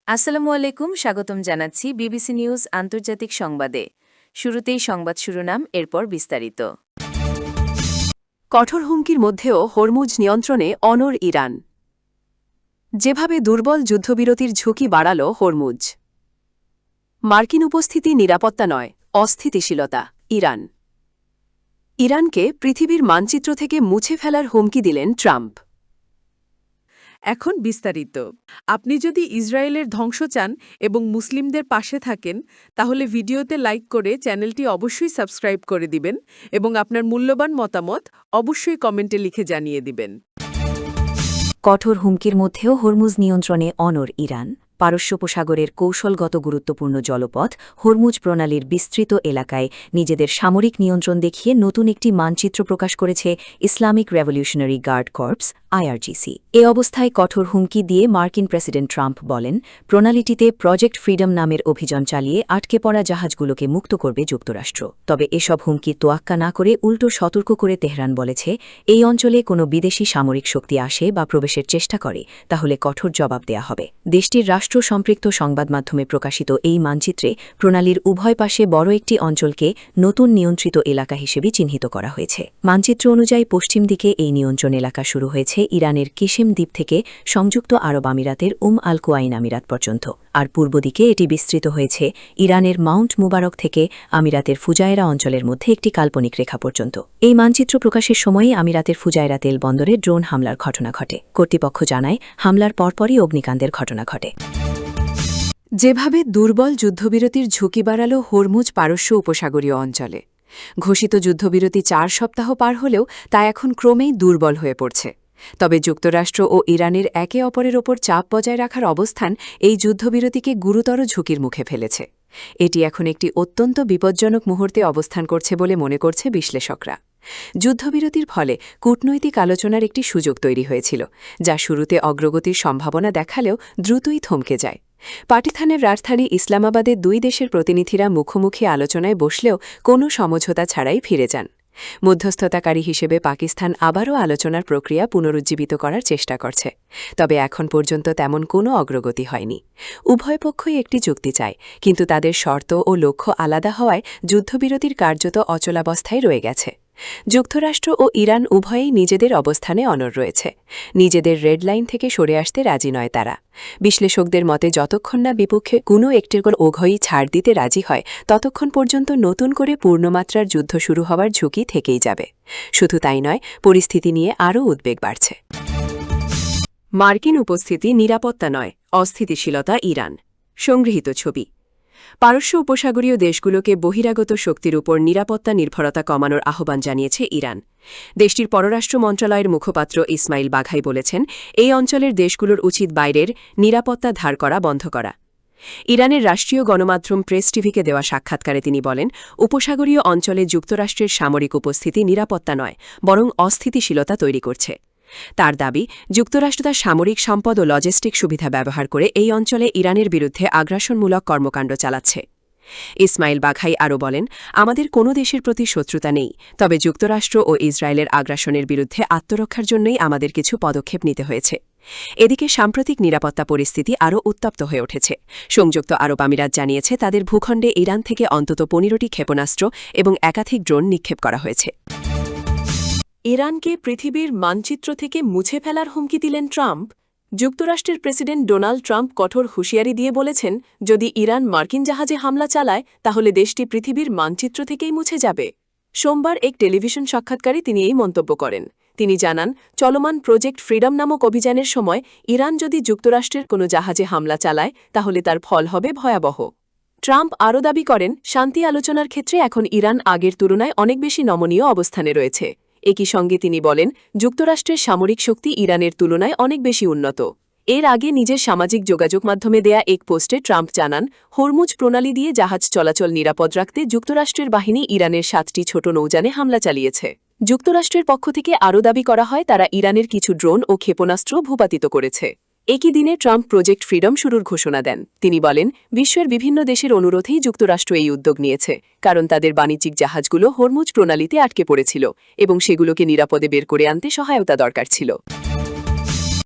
আসসালামু আলাইকুম, স্বাগতম জানাচ্ছি বিবিসি নিউজ আন্তর্জাতিক সংবাদে। শুরুতেই সংবাদ শিরোনাম, এরপর বিস্তারিত। কঠোর হুমকির মধ্যেও হরমুজ নিয়ন্ত্রণে অনড় ইরান। যেভাবে দুর্বল যুদ্ধবিরতির ঝুঁকি বাড়াল হরমুজ। মার্কিন উপস্থিতি নিরাপত্তা নয়, অস্থিতিশীলতা। ইরানকে পৃথিবীর মানচিত্র থেকে মুছে ফেলার হুমকি দিলেন ট্রাম্প। এখন বিস্তারিত। আপনি যদি ইসরায়েলের ধ্বংস চান এবং মুসলিমদের পাশে থাকেন, তাহলে ভিডিওতে লাইক করে চ্যানেলটি অবশ্যই সাবস্ক্রাইব করে দিবেন এবং আপনার মূল্যবান মতামত অবশ্যই কমেন্টে লিখে জানিয়ে দিবেন। কঠোর হুমকির মধ্যেও হরমুজ নিয়ন্ত্রণে অনড় ইরান। পারস্য উপসাগরের কৌশলগত গুরুত্বপূর্ণ জলপথ হরমুজ প্রণালীর বিস্তৃত এলাকায় নিজেদের সামরিক নিয়ন্ত্রণ দেখিয়ে নতুন একটি মানচিত্র প্রকাশ করেছে Islamic Revolutionary Guard Corps IRGC. এ অবস্থায় কঠোর হুমকি দিয়ে মার্কিন প্রেসিডেন্ট ট্রাম্প বলেন, প্রণালীটিতে প্রজেক্ট ফ্রিডম নামের অভিযান চালিয়ে আটকে পড়া জাহাজগুলোকে মুক্ত করবে যুক্তরাষ্ট্র। তবে এসব হুমকি তোয়াক্কা না করে উল্টো সতর্ক করে তেহরান বলেছে, এই অঞ্চলে কোনো বিদেশি সামরিক শক্তি আসে বা প্রবেশের চেষ্টা করে তাহলে কঠোর জবাব দেয়া হবে। দেশটির রাষ্ট্র সম্পৃক্ত সংবাদ মাধ্যমে প্রকাশিত এই মানচিত্রে প্রণালীর উভয় পাশে বড় একটি অঞ্চলকে নতুন নিয়ন্ত্রিত এলাকা হিসেবে চিহ্নিত করা হয়েছে। মানচিত্র অনুযায়ী পশ্চিম দিকে এই নিয়ন্ত্রণ এলাকা শুরু হয়েছে ইরানের কিসিম দ্বীপ থেকে সংযুক্ত আরব আমিরাতের আল কুয়াইন আমিরাত পর্যন্ত, আর পূর্ব দিকে এটি বিস্তৃত হয়েছে ইরানের মাউন্ট মুবারক থেকে আমিরাতের ফুজায়রা অঞ্চলের মধ্যে একটি কাল্পনিক রেখা পর্যন্ত। এই মানচিত্র প্রকাশের সময়ই আমিরাতের ফুজায়রা তেল বন্দরে ড্রোন হামলার ঘটনা ঘটে। কর্তৃপক্ষ জানায়, হামলার পরপরই অগ্নিকাণ্ডের ঘটনা ঘটে। যেভাবে দুর্বল যুদ্ধবিরতির ঝুঁকি বাড়াল হরমুজ পারস্য উপসাগরীয় অঞ্চলে। ঘোষিত যুদ্ধবিরতি 4 সপ্তাহ পার হলেও তা এখন ক্রমেই দুর্বল হয়ে পড়ছে। তবে যুক্তরাষ্ট্র ও ইরানের একে অপরের ওপর চাপ বজায় রাখার অবস্থান এই যুদ্ধবিরতিকে গুরুতর ঝুঁকির মুখে ফেলেছে। এটি এখন একটি অত্যন্ত বিপজ্জনক মুহূর্তে অবস্থান করছে বলে মনে করছে বিশ্লেষকরা। যুদ্ধবিরতির ফলে কূটনৈতিক আলোচনার একটি সুযোগ তৈরি হয়েছিল, যা শুরুতে অগ্রগতির সম্ভাবনা দেখালেও দ্রুতই থমকে যায়। পাকিস্তানের রাজধানী ইসলামাবাদে 2 দেশের প্রতিনিধিরা মুখোমুখি আলোচনায় বসলেও কোনো সমঝোতা ছাড়াই ফিরে যান। মধ্যস্থতাকারী হিসেবে পাকিস্তান আবারও আলোচনার প্রক্রিয়া পুনরুজ্জীবিত করার চেষ্টা করছে, তবে এখন পর্যন্ত তেমন কোনো অগ্রগতি হয়নি। উভয় পক্ষই একটি চুক্তি চায়, কিন্তু তাদের শর্ত ও লক্ষ্য আলাদা হওয়ায় যুদ্ধবিরতির কার্যত অচলাবস্থায় রয়ে গেছে। যুক্তরাষ্ট্র ও ইরান উভয়েই নিজেদের অবস্থানে অনড় রয়েছে। নিজেদের রেড লাইন থেকে সরে আসতে রাজি নয় তারা। বিশ্লেষকদের মতে যতক্ষণ না বিপক্ষে কোনো একটির উভয়ই ছাড় দিতে রাজি হয়, ততক্ষণ পর্যন্ত নতুন করে পূর্ণমাত্রার যুদ্ধ শুরু হওয়ার ঝুঁকি থেকেই যাবে। শুধু তাই নয়, পরিস্থিতি নিয়ে আরও উদ্বেগ বাড়ছে। মার্কিন উপস্থিতি নিরাপত্তা নয়, অস্থিতিশীলতা। ইরান সংগৃহীত ছবি। পারস্য উপসাগরীয় দেশগুলোকে বহিরাগত শক্তির উপর নিরাপত্তা নির্ভরতা কমানোর আহ্বান জানিয়েছে ইরান। দেশটির পররাষ্ট্র মন্ত্রণালয়ের মুখপাত্র ইসমাইল বাঘাই বলেছেন, এই অঞ্চলের দেশগুলোর উচিত বাইরের নিরাপত্তা ধার করা বন্ধ করা। ইরানের রাষ্ট্রীয় গণমাধ্যম প্রেস টিভিকে দেওয়া সাক্ষাৎকারে তিনি বলেন, উপসাগরীয় অঞ্চলে যুক্তরাষ্ট্রের সামরিক উপস্থিতি নিরাপত্তা নয়, বরং অস্থিতিশীলতা তৈরি করছে। তার দাবি, যুক্তরাষ্ট্র তার সামরিক সম্পদ ও লজিস্টিক সুবিধা ব্যবহার করে এই অঞ্চলে ইরানের বিরুদ্ধে আগ্রাসনমূলক কর্মকাণ্ড চালাচ্ছে। ইসমাইল বাঘাই আরও বলেন, আমাদের কোনো দেশের প্রতি শত্রুতা নেই, তবে যুক্তরাষ্ট্র ও ইসরায়েলের আগ্রাসনের বিরুদ্ধে আত্মরক্ষার জন্যই আমাদের কিছু পদক্ষেপ নিতে হয়েছে। এদিকে সাম্প্রতিক নিরাপত্তা পরিস্থিতি আরও উত্তপ্ত হয়ে উঠেছে। সংযুক্ত আরব আমিরাত জানিয়েছে, তাদের ভূখণ্ডে ইরান থেকে অন্তত 15টি ক্ষেপণাস্ত্র এবং একাধিক ড্রোন নিক্ষেপ করা হয়েছে। ইরানকে পৃথিবীর মানচিত্র থেকে মুছে ফেলার হুমকি দিলেন ট্রাম্প। যুক্তরাষ্ট্রের প্রেসিডেন্ট ডোনাল্ড ট্রাম্প কঠোর হুঁশিয়ারি দিয়ে বলেছেন, যদি ইরান মার্কিন জাহাজে হামলা চালায় তাহলে দেশটি পৃথিবীর মানচিত্র থেকেই মুছে যাবে। সোমবার এক টেলিভিশন সাক্ষাৎকারে তিনি এই মন্তব্য করেন। তিনি জানান, চলমান প্রজেক্ট ফ্রিডম নামক অভিযানের সময় ইরান যদি যুক্তরাষ্ট্রের কোনো জাহাজে হামলা চালায় তাহলে তার ফল হবে ভয়াবহ। ট্রাম্প আরও দাবি করেন, শান্তি আলোচনার ক্ষেত্রে এখন ইরান আগের তুলনায় অনেক বেশি নমনীয় অবস্থানে রয়েছে। একই সঙ্গে তিনি বলেন, যুক্তরাষ্ট্রের সামরিক শক্তি ইরানের তুলনায় অনেক বেশি উন্নত। এর আগে নিজের সামাজিক যোগাযোগ মাধ্যমে দেয়া এক পোস্টে ট্রাম্প জানান, হরমুজ প্রণালী দিয়ে জাহাজ চলাচল নিরাপদ রাখতে যুক্তরাষ্ট্রের বাহিনী ইরানের 7টি ছোট নৌযানে হামলা চালিয়েছে। যুক্তরাষ্ট্রের পক্ষ থেকে আরও দাবি করা হয়, তারা ইরানের কিছু ড্রোন ও ক্ষেপণাস্ত্র ভূপাতিত করেছে। একই দিনে ট্রাম্প প্রজেক্ট ফ্রিডম শুরুর ঘোষণা দেন। তিনি বলেন, বিশ্বের বিভিন্ন দেশের অনুরোধেই যুক্তরাষ্ট্র এই উদ্যোগ নিয়েছে, কারণ তাদের বাণিজ্যিক জাহাজগুলো হরমুজ প্রণালীতে আটকে পড়েছিল এবং সেগুলোকে নিরাপদে বের করে আনতে সহায়তা দরকার ছিল।